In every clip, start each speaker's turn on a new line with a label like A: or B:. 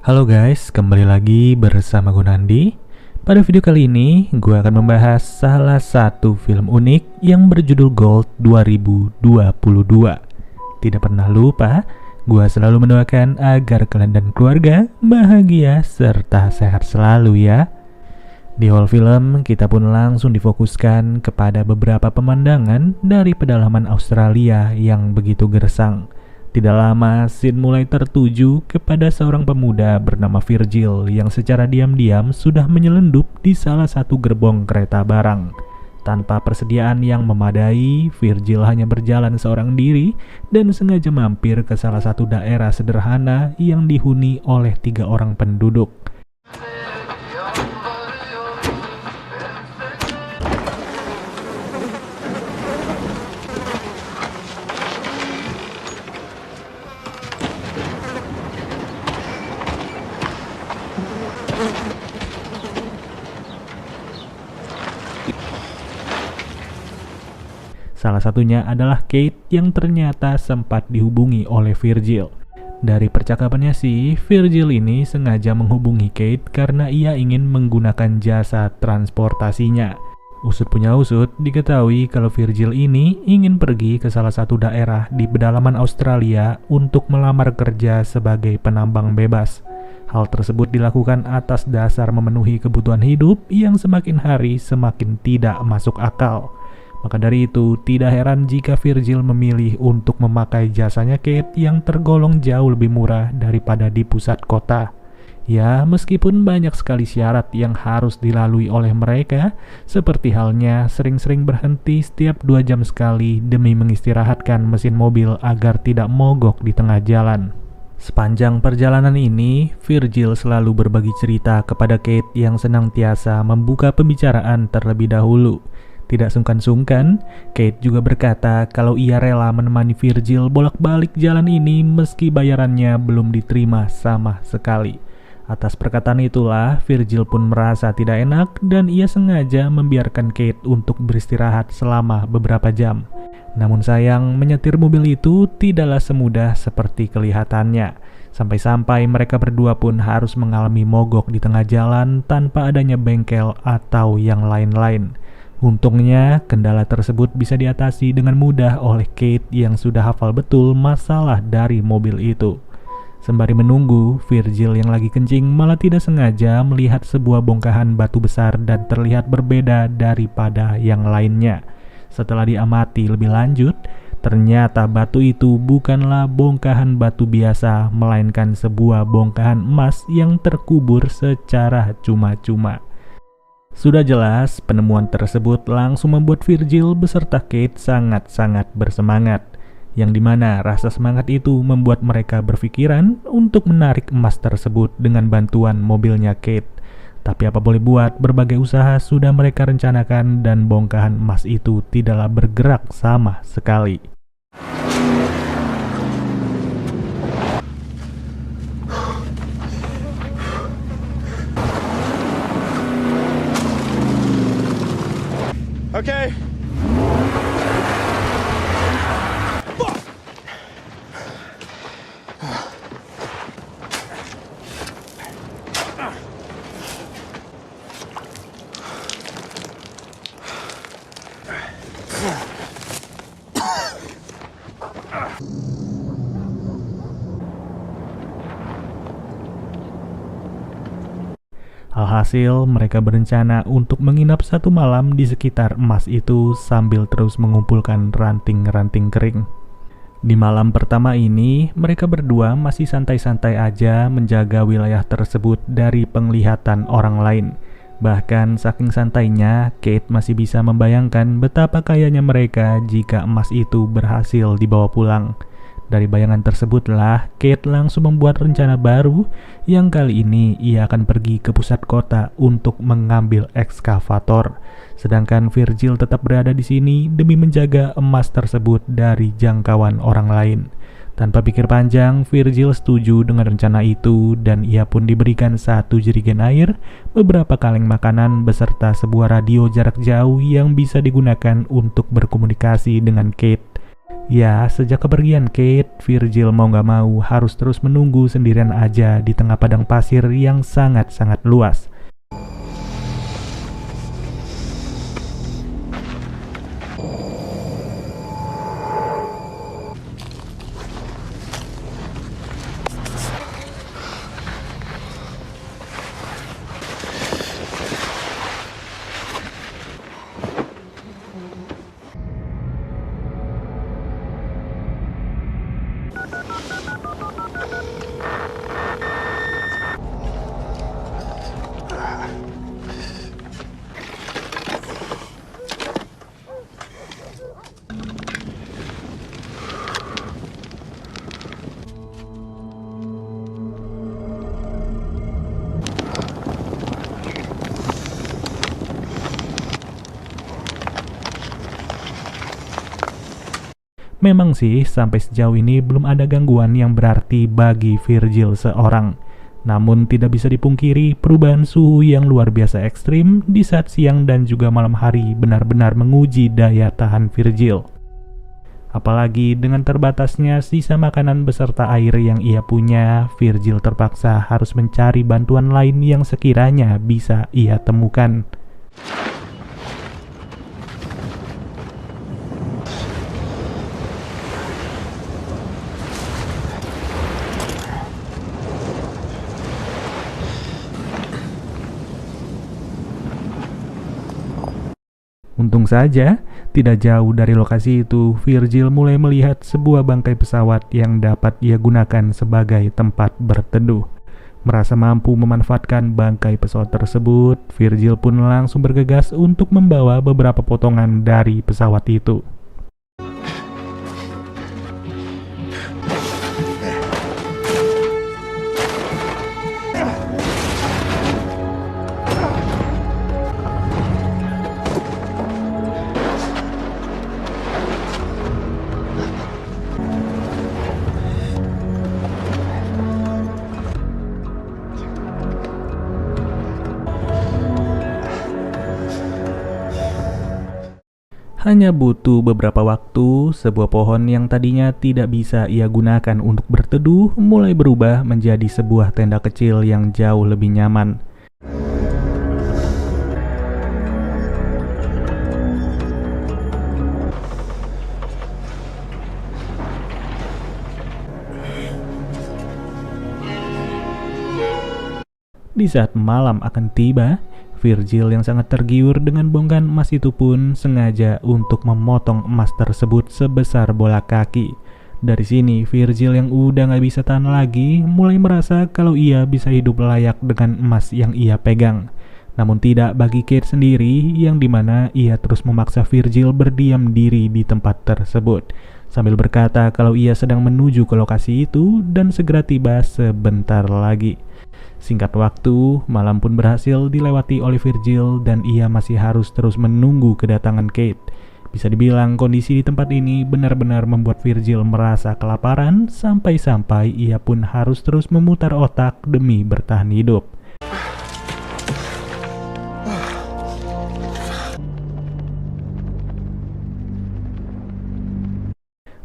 A: Halo guys, kembali lagi bersama gue Nandi. Pada video kali ini, gue akan membahas salah satu film unik yang berjudul Gold 2022. Tidak pernah lupa, gue selalu mendoakan agar kalian dan keluarga bahagia serta sehat selalu ya. Di awal film, kita pun langsung difokuskan kepada beberapa pemandangan dari pedalaman Australia yang begitu gersang. Tidak lama, scene mulai tertuju kepada seorang pemuda bernama Virgil yang secara diam-diam sudah menyelendup di salah satu gerbong kereta barang. Tanpa persediaan yang memadai, Virgil hanya berjalan seorang diri dan sengaja mampir ke salah satu daerah sederhana yang dihuni oleh 3 orang penduduk. Salah satunya adalah Kate yang ternyata sempat dihubungi oleh Virgil. Dari percakapannya sih, Virgil ini sengaja menghubungi Kate karena ia ingin menggunakan jasa transportasinya. Usut punya usut, diketahui kalau Virgil ini ingin pergi ke salah satu daerah di pedalaman Australia untuk melamar kerja sebagai penambang bebas. Hal tersebut dilakukan atas dasar memenuhi kebutuhan hidup yang semakin hari semakin tidak masuk akal. Maka dari itu, tidak heran jika Virgil memilih untuk memakai jasanya Kate yang tergolong jauh lebih murah daripada di pusat kota. Ya, meskipun banyak sekali syarat yang harus dilalui oleh mereka, seperti halnya sering-sering berhenti setiap 2 jam sekali demi mengistirahatkan mesin mobil agar tidak mogok di tengah jalan. Sepanjang perjalanan ini, Virgil selalu berbagi cerita kepada Kate yang senantiasa membuka pembicaraan terlebih dahulu. Tidak sungkan-sungkan, Kate juga berkata kalau ia rela menemani Virgil bolak-balik jalan ini meski bayarannya belum diterima sama sekali. Atas perkataan itulah, Virgil pun merasa tidak enak dan ia sengaja membiarkan Kate untuk beristirahat selama beberapa jam. Namun sayang, menyetir mobil itu tidaklah semudah seperti kelihatannya. Sampai-sampai mereka berdua pun harus mengalami mogok di tengah jalan tanpa adanya bengkel atau yang lain-lain. Untungnya, kendala tersebut bisa diatasi dengan mudah oleh Kate yang sudah hafal betul masalah dari mobil itu. Sembari menunggu, Virgil yang lagi kencing malah tidak sengaja melihat sebuah bongkahan batu besar dan terlihat berbeda daripada yang lainnya. Setelah diamati lebih lanjut, ternyata batu itu bukanlah bongkahan batu biasa, melainkan sebuah bongkahan emas yang terkubur secara cuma-cuma. Sudah jelas, penemuan tersebut langsung membuat Virgil beserta Kate sangat-sangat bersemangat. Yang dimana rasa semangat itu membuat mereka berpikiran untuk menarik emas tersebut dengan bantuan mobilnya Kate. Tapi apa boleh buat, berbagai usaha sudah mereka rencanakan dan bongkahan emas itu tidaklah bergerak sama sekali.
B: Okay.
A: Alhasil, mereka berencana untuk menginap 1 malam di sekitar emas itu sambil terus mengumpulkan ranting-ranting kering. Di malam pertama ini, mereka berdua masih santai-santai aja menjaga wilayah tersebut dari penglihatan orang lain. Bahkan saking santainya, Kate masih bisa membayangkan betapa kayanya mereka jika emas itu berhasil dibawa pulang. Dari bayangan tersebutlah, Kate langsung membuat rencana baru yang kali ini ia akan pergi ke pusat kota untuk mengambil ekskavator. Sedangkan Virgil tetap berada di sini demi menjaga emas tersebut dari jangkauan orang lain. Tanpa pikir panjang, Virgil setuju dengan rencana itu dan ia pun diberikan 1 jerigen air, beberapa kaleng makanan beserta sebuah radio jarak jauh yang bisa digunakan untuk berkomunikasi dengan Kate. Ya, sejak kepergian Kate, Virgil mau gak mau harus terus menunggu sendirian aja di tengah padang pasir yang sangat-sangat luas. Memang sih, sampai sejauh ini belum ada gangguan yang berarti bagi Virgil seorang. Namun tidak bisa dipungkiri, perubahan suhu yang luar biasa ekstrim di saat siang dan juga malam hari benar-benar menguji daya tahan Virgil. Apalagi dengan terbatasnya sisa makanan beserta air yang ia punya, Virgil terpaksa harus mencari bantuan lain yang sekiranya bisa ia temukan. Untung saja, tidak jauh dari lokasi itu, Virgil mulai melihat sebuah bangkai pesawat yang dapat ia gunakan sebagai tempat berteduh. Merasa mampu memanfaatkan bangkai pesawat tersebut, Virgil pun langsung bergegas untuk membawa beberapa potongan dari pesawat itu. Hanya butuh beberapa waktu, sebuah pohon yang tadinya tidak bisa ia gunakan untuk berteduh mulai berubah menjadi sebuah tenda kecil yang jauh lebih nyaman. Di saat malam akan tiba, Virgil yang sangat tergiur dengan bongkahan emas itu pun sengaja untuk memotong emas tersebut sebesar bola kaki. Dari sini, Virgil yang udah gak bisa tahan lagi mulai merasa kalau ia bisa hidup layak dengan emas yang ia pegang. Namun tidak bagi Kate sendiri, yang dimana ia terus memaksa Virgil berdiam diri di tempat tersebut, sambil berkata kalau ia sedang menuju ke lokasi itu dan segera tiba sebentar lagi. Singkat waktu, malam pun berhasil dilewati oleh Virgil dan ia masih harus terus menunggu kedatangan Kate. Bisa dibilang kondisi di tempat ini benar-benar membuat Virgil merasa kelaparan sampai-sampai ia pun harus terus memutar otak demi bertahan hidup.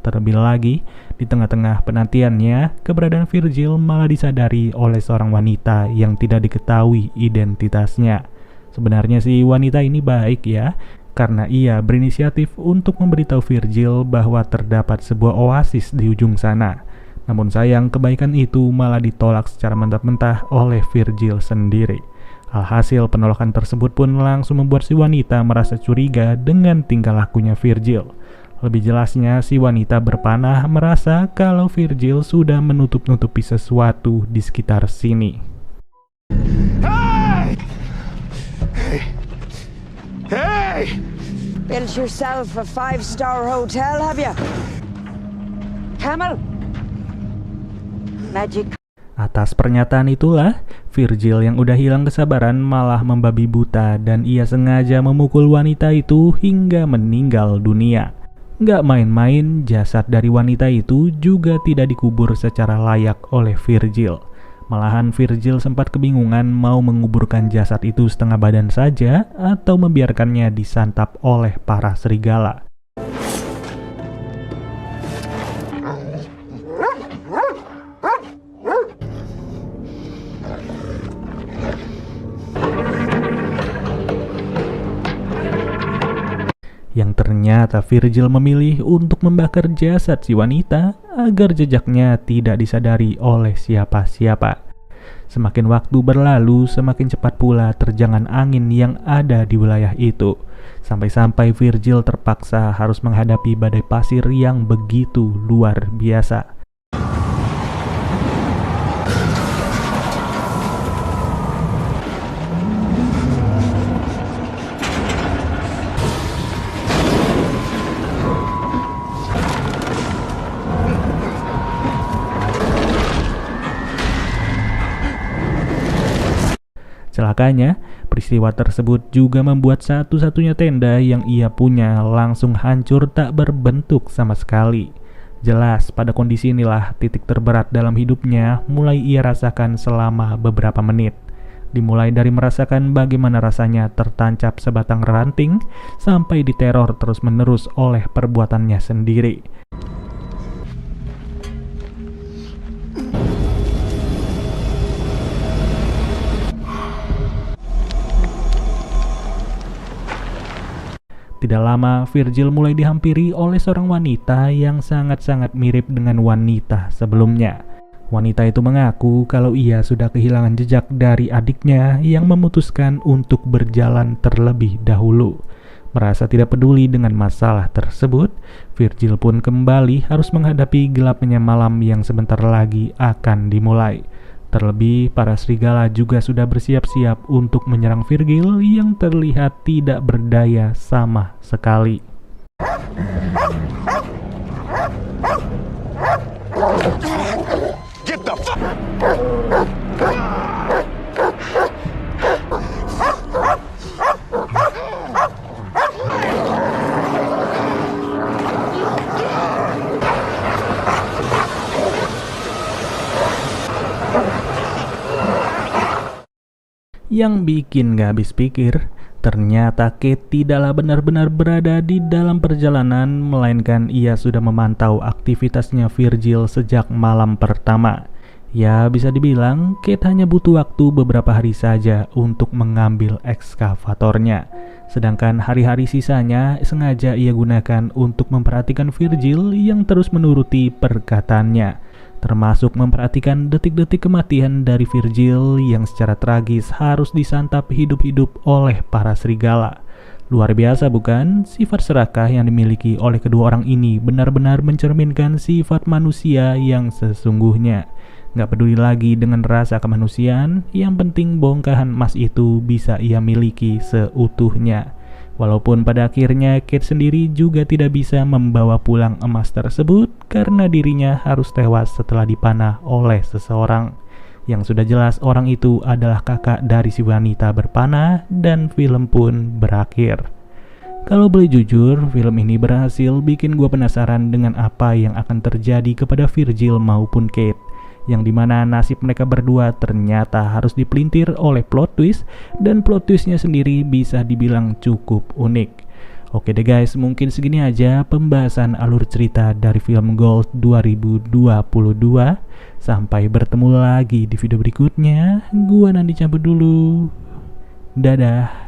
A: Terlebih lagi, di tengah-tengah penantiannya, keberadaan Virgil malah disadari oleh seorang wanita yang tidak diketahui identitasnya. Sebenarnya sih wanita ini baik ya, karena ia berinisiatif untuk memberitahu Virgil bahwa terdapat sebuah oasis di ujung sana. Namun sayang, kebaikan itu malah ditolak secara mentah-mentah oleh Virgil sendiri. Alhasil penolakan tersebut pun langsung membuat si wanita merasa curiga dengan tingkah lakunya Virgil. Lebih jelasnya, si wanita berpanah merasa kalau Virgil sudah menutup-nutupi sesuatu di sekitar sini.
B: Hey! Hey! Hey!
C: Built yourself a 5-star hotel, have you? Camel? Magic.
A: Atas pernyataan itulah, Virgil yang udah hilang kesabaran malah membabi buta dan ia sengaja memukul wanita itu hingga meninggal dunia. Nggak main-main, jasad dari wanita itu juga tidak dikubur secara layak oleh Virgil. Malahan Virgil sempat kebingungan mau menguburkan jasad itu setengah badan saja atau membiarkannya disantap oleh para serigala. yang ternyata Virgil memilih untuk membakar jasad si wanita agar jejaknya tidak disadari oleh siapa-siapa. Semakin waktu berlalu, semakin cepat pula terjangan angin yang ada di wilayah itu. Sampai-sampai Virgil terpaksa harus menghadapi badai pasir yang begitu luar biasa. Celakanya, peristiwa tersebut juga membuat satu-satunya tenda yang ia punya langsung hancur tak berbentuk sama sekali. Jelas, pada kondisi inilah titik terberat dalam hidupnya mulai ia rasakan selama beberapa menit. Dimulai dari merasakan bagaimana rasanya tertancap sebatang ranting, sampai diteror terus-menerus oleh perbuatannya sendiri. Tidak lama, Virgil mulai dihampiri oleh seorang wanita yang sangat-sangat mirip dengan wanita sebelumnya. Wanita itu mengaku kalau ia sudah kehilangan jejak dari adiknya yang memutuskan untuk berjalan terlebih dahulu. Merasa tidak peduli dengan masalah tersebut, Virgil pun kembali harus menghadapi gelapnya malam yang sebentar lagi akan dimulai. Terlebih, para serigala juga sudah bersiap-siap untuk menyerang Virgil yang terlihat tidak berdaya sama sekali.
B: Get the fuck!
A: Yang bikin gak habis pikir, ternyata Kate tidaklah benar-benar berada di dalam perjalanan, melainkan ia sudah memantau aktivitasnya Virgil sejak malam pertama. Ya, bisa dibilang Kate hanya butuh waktu beberapa hari saja untuk mengambil ekskavatornya. Sedangkan hari-hari sisanya sengaja ia gunakan untuk memperhatikan Virgil yang terus menuruti perkataannya. Termasuk memperhatikan detik-detik kematian dari Virgil yang secara tragis harus disantap hidup-hidup oleh para serigala. Luar biasa bukan? Sifat serakah yang dimiliki oleh kedua orang ini benar-benar mencerminkan sifat manusia yang sesungguhnya. Gak peduli lagi dengan rasa kemanusiaan, yang penting bongkahan emas itu bisa ia miliki seutuhnya. Walaupun pada akhirnya Kate sendiri juga tidak bisa membawa pulang emas tersebut karena dirinya harus tewas setelah dipanah oleh seseorang. Yang sudah jelas orang itu adalah kakak dari si wanita berpanah dan film pun berakhir. Kalau boleh jujur, film ini berhasil bikin gue penasaran dengan apa yang akan terjadi kepada Virgil maupun Kate, yang dimana nasib mereka berdua ternyata harus dipelintir oleh plot twist, dan plot twistnya sendiri bisa dibilang cukup unik. Oke deh guys, mungkin segini aja pembahasan alur cerita dari film Gold 2022. Sampai bertemu lagi di video berikutnya. Gua Nandi cabut dulu. Dadah.